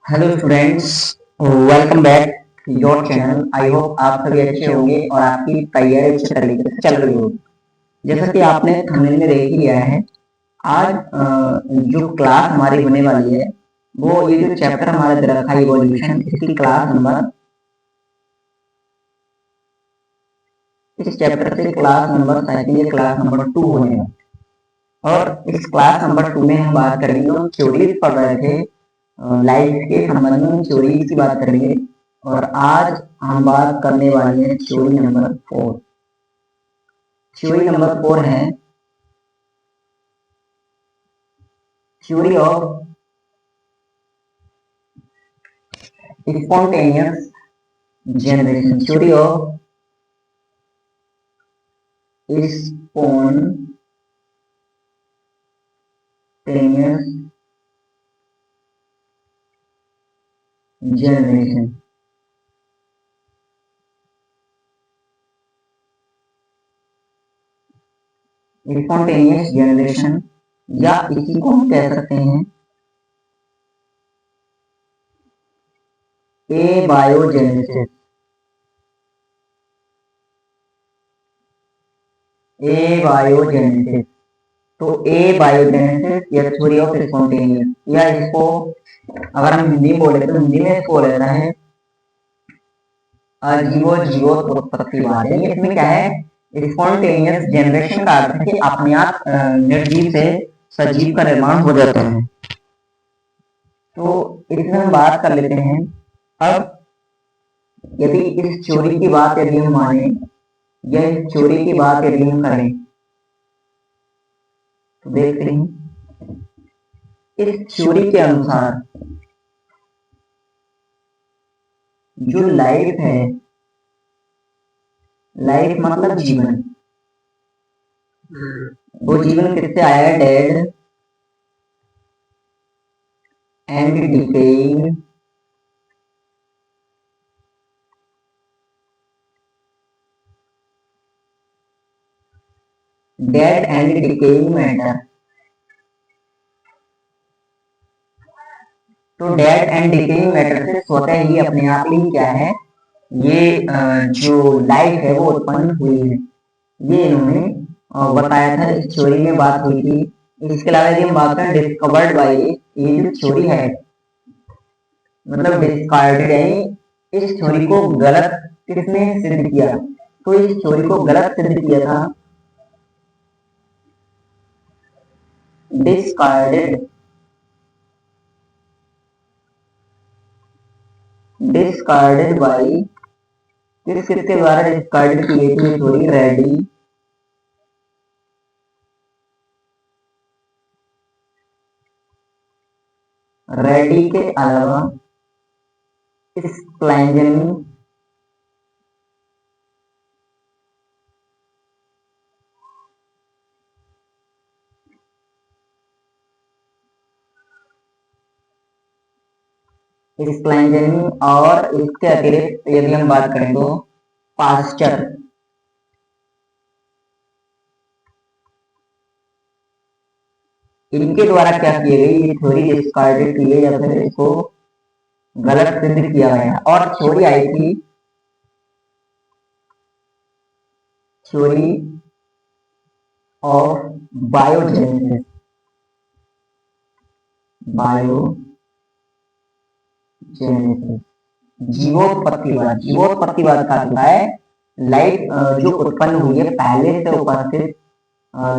Hello students, welcome back your channel. I hope आप सभी अच्छे होंगे और आपकी तैयारी अच्छे तरीके से चल रही होगी। जैसा कि आपने थंबनेल में देख ही लिया है, आज जो क्लास हमारी होने वाली है वो ये जो चैप्टर हमारा दे रखा है इवोल्यूशन, इसकी क्लास नंबर इस चैप्टर से क्लास नंबर सेकंड या क्लास नंबर 2 होने वाली। और इस क्लास नंबर 2 में हम बात करेंगे, हम थ्योरीज पढ़ रहे थे लाइफ के संबंध में, थ्योरीज की बात करेंगे। और आज हम बात करने वाले हैं थ्योरी नंबर 4। थ्योरी नंबर 4 है theory of spontaneous generation. Theory of spontaneous generation. Spontaneous generation या इसी को हम कह सकते हैं एबायोजेनेसिस। एबायोजेनेसिस तो एबायोजेनेसिस या थ्योरी ऑफ स्पॉन्टेनियस, या इसको अगर हम हिंदी में बोले तो हिंदी में इसको लेना है अजीवो जीवोत्पत्तिवाद। इसमें क्या है, स्पॉन्टेनियस जनरेशन का अर्थ है कि अपने आप निर्जीव से सजीव का निर्माण हो जाता है। तो इसमें हम बात कर लेते हैं। अब यदि इस थ्योरी की बात यदि हम माने या इस थ्योरी की बात यदि हम करें तो देखते हैं इस थ्योरी के अनुसार जो लाइफ है, लाइफ मतलब जीवन, वो जीवन किससे आया है? Dead and decaying dead and decaying matter. तो डेड एंड डिकेइंग मैटर से स्वतः ही अपने आप ही क्या है, ये जो लाइफ है वो उत्पन्न हुई है। ये इन्होंने बताया था, इस थ्योरी में बात हुई थी। इसके अलावा यदि हम बात करें डिस्कवर्ड बाय, ये जो थ्योरी है मतलब डिस्कार्डेड, यानी इस थ्योरी को गलत किसने सिद्ध किया? तो इस थ्योरी को गलत सिद्ध किया था डिस्कार्डेड डिस्कार्डेड बाय, किसके द्वारा डिस्कार्डेड की गई थी थ्योरी? रेडी के अलावा स्प्लैंजनी और इसके अतिरिक्त यदि हम बात करें तो पास्चर। इनके द्वारा क्या किए गई ये थ्योरी डिस्कार्डेड की गई या फिर इसको गलत सिद्ध किया गया। और थ्योरी आई थी थ्योरी ऑफ बायोजेनेसिस। बायोजेनेसिस जीवोत्पत्तिवाद। जीवोत्पत्तिवाद का अर्थ है लाइफ जो उत्पन्न हुई है पहले से उपस्थित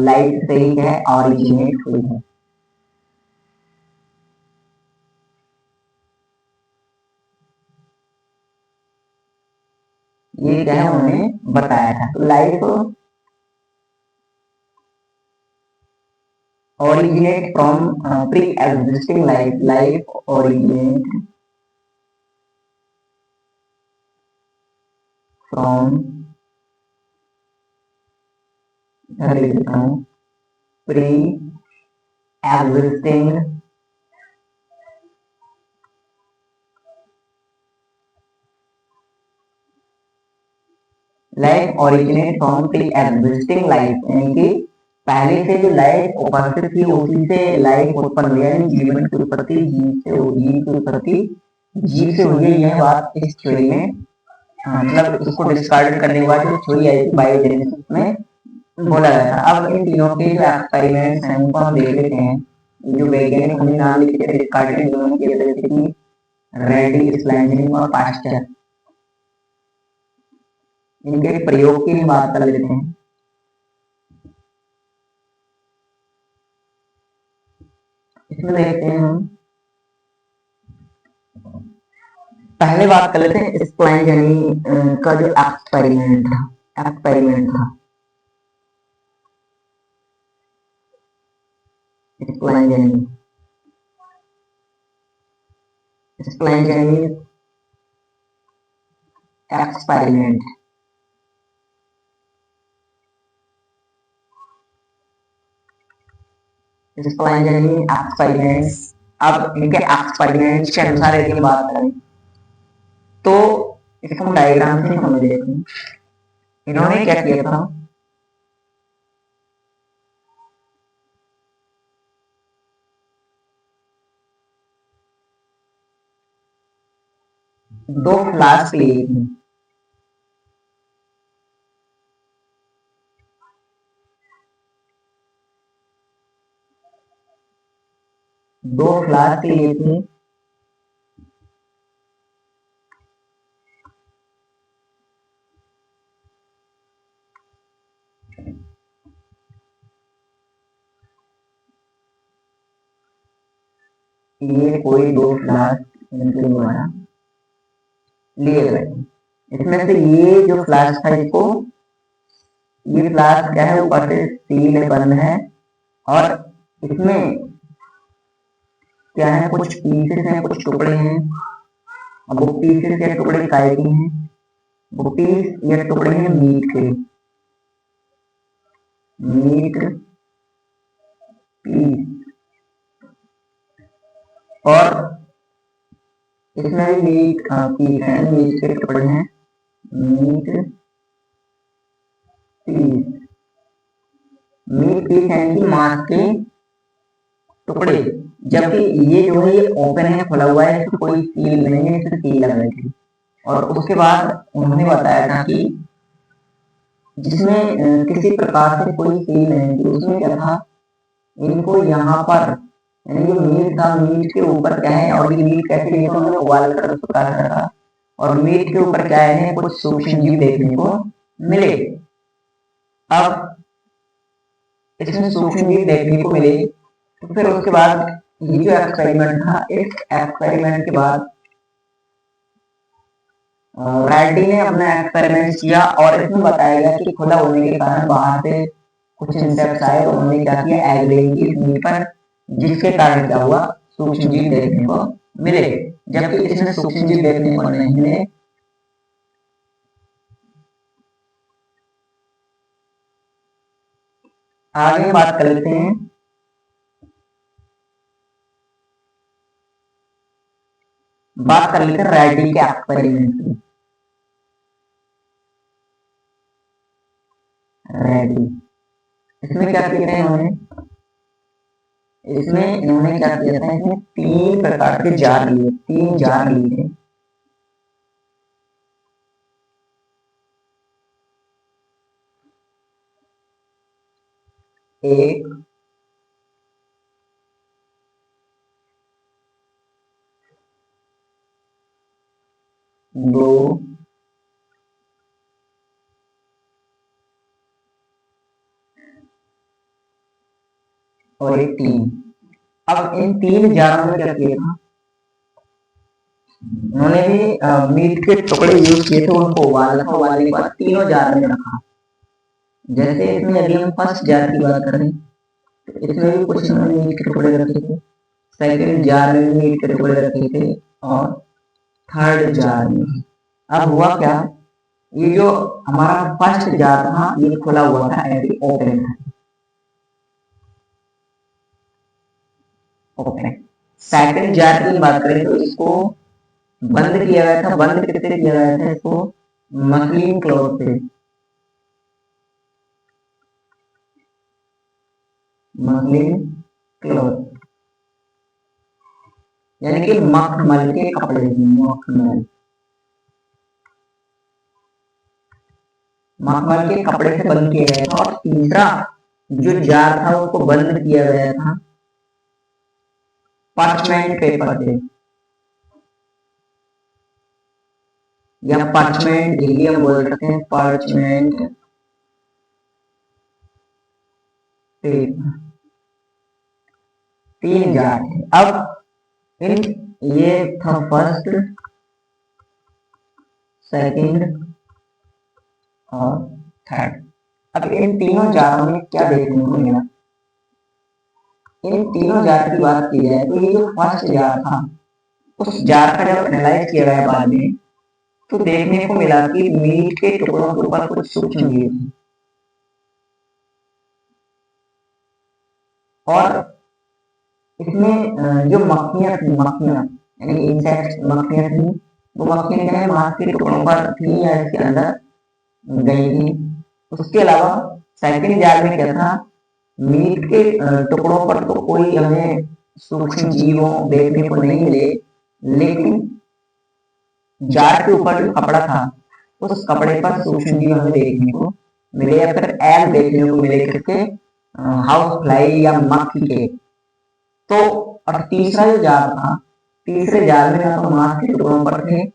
लाइफ से ही है, ऑरिजिनेट हुई है। ये क्या है उन्होंने बताया था। तो life originate from pre-existing life. Life originate from pre-existing life originate from pre-existing life, यानी कि पहले से जो लाइफ उपस्थित थी उसी से लाइफ उत्पन्न हुई है, यानी जीवन की उत्पत्ति जीव से हुई है। यह बात इस थ्योरी में मतलब इसको डिस्कार्ड करने के बाद जो थ्योरी आई थी बायोजेनेसिस में बोला गया था। अब इन तीनों के जो एक्सपेरिमेंट्स हैं उनको हम देख लेते हैं। जो वैज्ञानिक हमने नाम लिखे थे डिस्कार्ड इन्होंने किए थे, जैसे कि रेडी, स्लैंजनिंग और पास्चर। इनके प्रयोग की बात कर लेते हैं। इसमें देखते हैं हम पहले बात कर लेते हैं स्प्लाइंजनी का जो एक्सपेरिमेंट था। स्प्लाइंजनी एक्सपेरिमेंट एक्सपेरिमेंट्स। अब इनके एक्सपेरिमेंट्स के अनुसार यदि बात करें तो इसको हम डायग्राम से समझ लेते हैं। इन्होंने क्या किया था, दो फ्लास्क लिए थे। दो फ्लास्क लिए थे। ये कोई दो फ्लास्क इनके द्वारा लिए गए। इसमें से ये जो फ्लास्क था इसको, ये फ्लास्क क्या है, ऊपर से सील में बंद है और इसमें क्या है, कुछ पीसेस हैं, कुछ टुकड़े हैं। अब वो पीसेस या टुकड़े काय के हैं, वो पीस या टुकड़े हैं मीट के, मीट पीस। और इसमें भी मीट पीस है, मीट के टुकड़े हैं, मीट पीस। मीट पीस है कि मांस के टुकड़े। जबकि ये जो है ये ओपन है, खुला हुआ है, इसको कोई सील नहीं है, इसमें सील लग रही थी। और उसके बाद उन्होंने बताया था कि जिसमें किसी प्रकार से कोई सील नहीं थी, उसमें क्या था, इनको यहाँ पर यानी जो मीट था, मीट के ऊपर क्या है, और ये मीट कैसे लिए थे उन्होंने उबाल कर उसको काटा था, और मीट के ऊपर क्या है, कुछ सूक्ष्म जीव देखने को मिले। अब इसमें सूक्ष्म जीव देखने को मिले तो फिर उसके बाद ये जो एक्सपेरिमेंट था, इस एक्सपेरिमेंट के बाद रैडी ने अपना एक्सपेरिमेंट किया और इसमें बताया गया कि खुला होने के कारण बाहर से कुछ इंसेक्ट्स आए और उन्होंने क्या किया, एग लेंगी इस मीट पर, जिसके कारण क्या हुआ, सूक्ष्म जीव देखने को मिले। जबकि इसमें सूक्ष्म जीव देखने को नहीं मिले। आगे बात कर लेते हैं रैडी के एक्सपेरिमेंट की। रैडी इसमें क्या किया था इन्होंने, क्या किया था, इसमें तीन प्रकार के जार लिए, तीन जार लिए थे। एक, दो और एक तीन। अब इन तीन जारों में क्या किया था, उन्होंने भी मीट के टुकड़े यूज किए थे, उनको उबालने के बाद तीनों जार में रखा। जैसे इसमें यदि हम फर्स्ट जार की बात करें तो इसमें भी कुछ उन्होंने मीट के टुकड़े रखे थे, सेकंड जार में मीट के टुकड़े रखे थे और थर्ड जार में। अब हुआ क्या, ये जो हमारा फर्स्ट जार था ये खुला हुआ था, ऐसे ओपन था, ओपन। सेकंड जार की बात करें तो इसको बंद किया गया था। बंद किससे किया गया था, इसको मसलिन क्लॉथ से। मसलिन क्लॉथ, यानी कि मखमल के कपड़े, मखमल के कपड़े से बंद किया गया था। और तीसरा जो जार था उसको बंद किया गया था पार्चमेंट पेपर से, या पार्चमेंट हिंदी हम बोल सकते हैं पार्चमेंट पेपर। 3 जार थे। अब इन ये था फर्स्ट, सेकंड और थर्ड। अब इन तीनों जारों में क्या देखने को मिला? इन तीनों जार की बात की जाए तो ये जो फर्स्ट जार था, उस जार का जब एनालाइज किया गया बाद में, तो देखने को मिला कि मीट के टुकड़ों के ऊपर कुछ सूक्ष्म जीव थे, और इसमें जो मक्खियां थी, मक्खियां यानी इंसेक्ट मक्खियां थी, वो मक्खियां क्या है मांस के टुकड़ों पर थी या इसके अंदर गई थी। उसके अलावा सेकंड जार में क्या था, मीट के टुकड़ों पर तो कोई हमें सूक्ष्म जीवों देखने को नहीं मिले, लेकिन जार के ऊपर जो कपड़ा था उस कपड़े पर सूक्ष्म जीव हमें देखने को मिले, या फिर एग देखने को मिले, किसके? हाउस फ्लाई या मक्खी के। तो और तीसरा जो जार था, तीसरे जार में ना तो मांस के टुकड़ों पर थे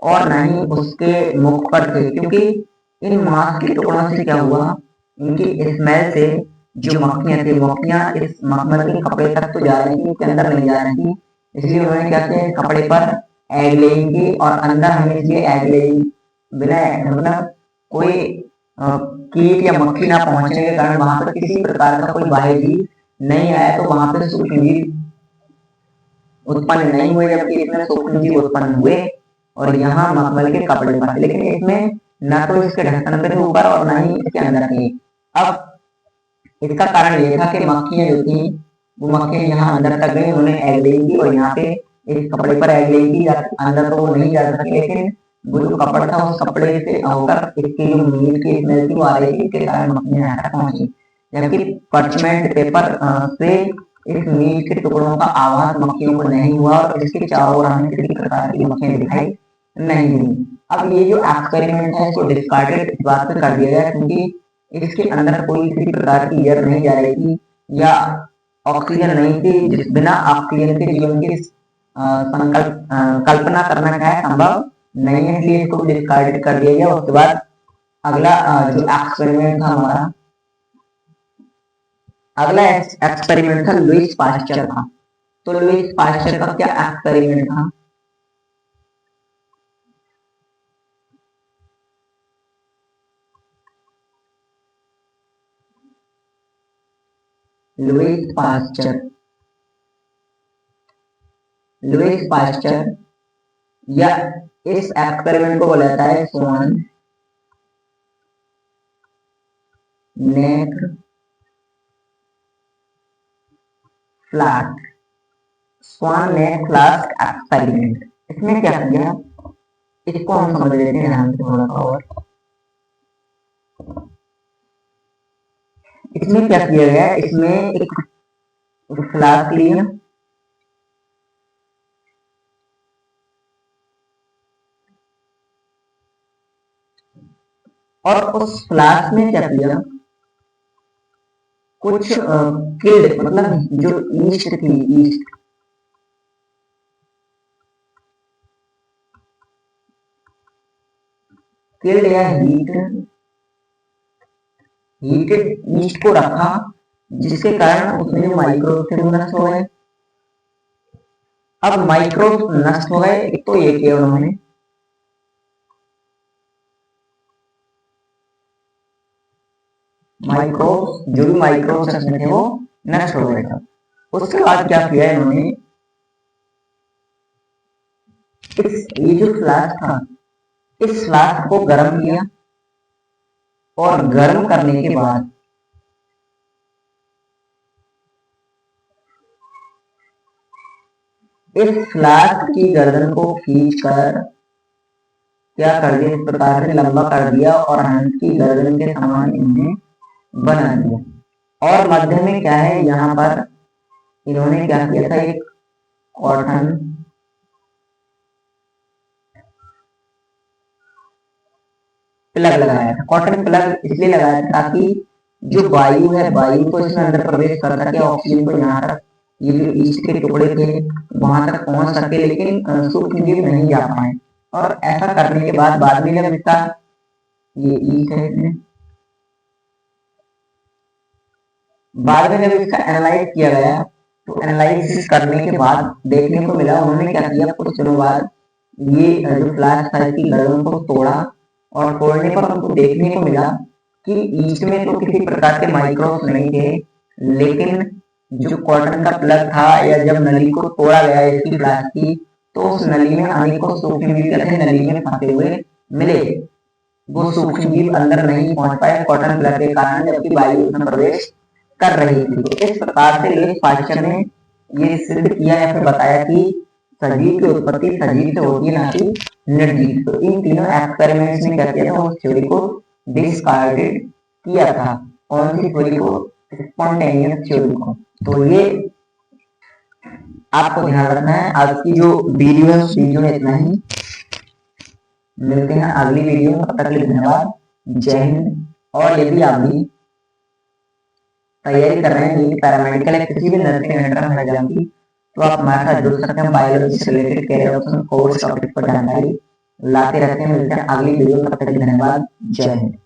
और ना ही उसके मुख पर थे, क्योंकि इन मांस के टुकड़ों से क्या हुआ, इनकी स्मेल से जो मक्खियां थी, मक्खियां इस मखमल के कपड़े तक तो जा रही थी, उसके अंदर नहीं जा रही थी। इसलिए उन्होंने क्या किया, कपड़े पर एग लेइंग की, और अंदर हमें इसलिए एग लेइंग बिना मतलब कोई कीट या मक्खी ना पहुंचने के कारण वहां पर किसी प्रकार का कोई बाह्य जीव नहीं आया, तो वहां पर सूक्ष्म जीव उत्पन्न नहीं हुए, जबकि इसमें सूक्ष्म जीव उत्पन्न हुए और यहाँ मखमल के कपड़े पर, लेकिन इसमें न तो इसके ढक्कन के ऊपर और न ही इसके अंदर थी। अब इसका कारण ये था कि मक्खियां जो थी वो मक्खियां यहाँ अंदर तक गई, उन्होंने एग लेइंग की, और यहाँ पे इस कपड़े पर एग लेइंग की, अंदर तो वो नहीं जा सकी, लेकिन वो जो कपड़ा था उस कपड़े से होकर इसकी जो मीट की स्मेल थी वो आ रही थी, इसके कारण मक्खियां यहाँ तक पहुंची। जबकि पर्चमेंट पेपर से इस मीट के टुकड़ों का आवाज मक्खियों को नहीं हुआ, और इसके चारों ओर हमें किसी प्रकार की मक्खियां दिखाई नहीं दी। अब ये जो एक्सपेरिमेंट है इसको डिस्कार्डेड इस बात से कर दिया गया क्योंकि इसके अंदर कोई किसी प्रकार की एयर नहीं जा रही थी या ऑक्सीजन नहीं थी, जिस बिना ऑक्सीजन के जीवन की कल्पना करना क्या है, संभव नहीं है, इसलिए इसको डिस्कार्डेड कर दिया गया। उसके बाद अगला जो एक्सपेरिमेंट था हमारा, अगला एक्सपेरिमेंट था लुईस पास्चर का। तो लुईस पास्चर का क्या एक्सपेरिमेंट था? लुईस पास्चर या इस एक्सपेरिमेंट को बोला जाता है स्वान नेक फ्लास्क, स्वान नेक फ्लास्क एक्सपेरिमेंट। इसमें क्या किया, इसको हम समझ लेते हैं ध्यान से थोड़ा सा। और इसमें क्या किया गया, इसमें एक फ्लास्क लिया, और उस फ्लास्क में क्या किया, कुछ किल्ड मतलब जो ईस्ट थी, ईस्ट किल्ड या हीटेड ईस्ट को रखा, जिसके कारण उसमें जो माइक्रोब थे वो नष्ट हो गए। अब माइक्रोब नष्ट हो गए, एक तो ये किया उन्होंने, माइक्रोब जो भी माइक्रोब उसमें थे वो नष्ट हो गए। उसके बाद क्या किया इन्होंने, ये जो फ्लास्क था इस फ्लास्क को गर्म किया, और गर्म करने के बाद इस फ्लास्क की गर्दन को खींचकर क्या कर दिया, इस प्रकार से लंबा कर दिया और हंस की गर्दन के समान इन्हें बना दिया। और मध्य में क्या है, यहाँ पर इन्होंने क्या किया था, एक कॉटन प्लग लगाया था। कॉटन प्लग इसलिए लगाया था ताकि जो वायु है, वायु को इसमें अंदर प्रवेश कर सके, ऑक्सीजन को यहाँ तक, ये जो ईस्ट के टुकड़े थे वहां तक पहुंच सके, लेकिन सूक्ष्म जीव नहीं जा पाए। और ऐसा करने के बाद में जब इसका ये ईस्ट है, इसमें बाद में जब इसका एनालाइज किया गया, तो एनालाइसिस करने के बाद देखने को मिला, उन्होंने क्या किया, कुछ दिनों बाद ये जो फ्लैश था इसकी गड़ों को तोड़ा, और तोड़ने पर हमको देखने को मिला कि ईस्ट में तो किसी प्रकार के माइक्रोब्स नहीं थे, लेकिन जो कॉटन का प्लग था या जब नली को तोड़ा गया इसकी फ्लैश की, तो उस नली में अनेकों सूक्ष्म जीव नली में फंसे हुए मिले। वो सूक्ष्म जीव अंदर नहीं पहुंच पाए कॉटन प्लग के कारण, जबकि वायु उसमें प्रवेश कर रही थी। तो इस प्रकार से लेस पास्चर ने ये सिद्ध किया या फिर बताया कि सजीव की उत्पत्ति सजीव से होती है, ना कि निर्जीव। तो इन तीनों एक्सपेरिमेंट्स में क्या किया था, उस थ्योरी को डिस्कार्डेड किया था। कौन सी थ्योरी को? स्पॉन्टेनियस थ्योरी को। तो ये आपको ध्यान रखना है। आज की जो वीडियो है उस वीडियो में इतना ही, मिलते हैं अगली वीडियो में। तब तक के लिए धन्यवाद, जय हिंद। और यदि आप भी तैयारी कर रहे हैं पैरामेडिकल या किसी भी नर्सिंग एंट्रेंस एग्जाम की, तो आप हमारे साथ जुड़ सकते हैं। बायोलॉजी से related career option course topic पर जानकारी लाते रहते हैं। मिलते हैं अगली वीडियो में, तब तक के लिए धन्यवाद, जय हिंद।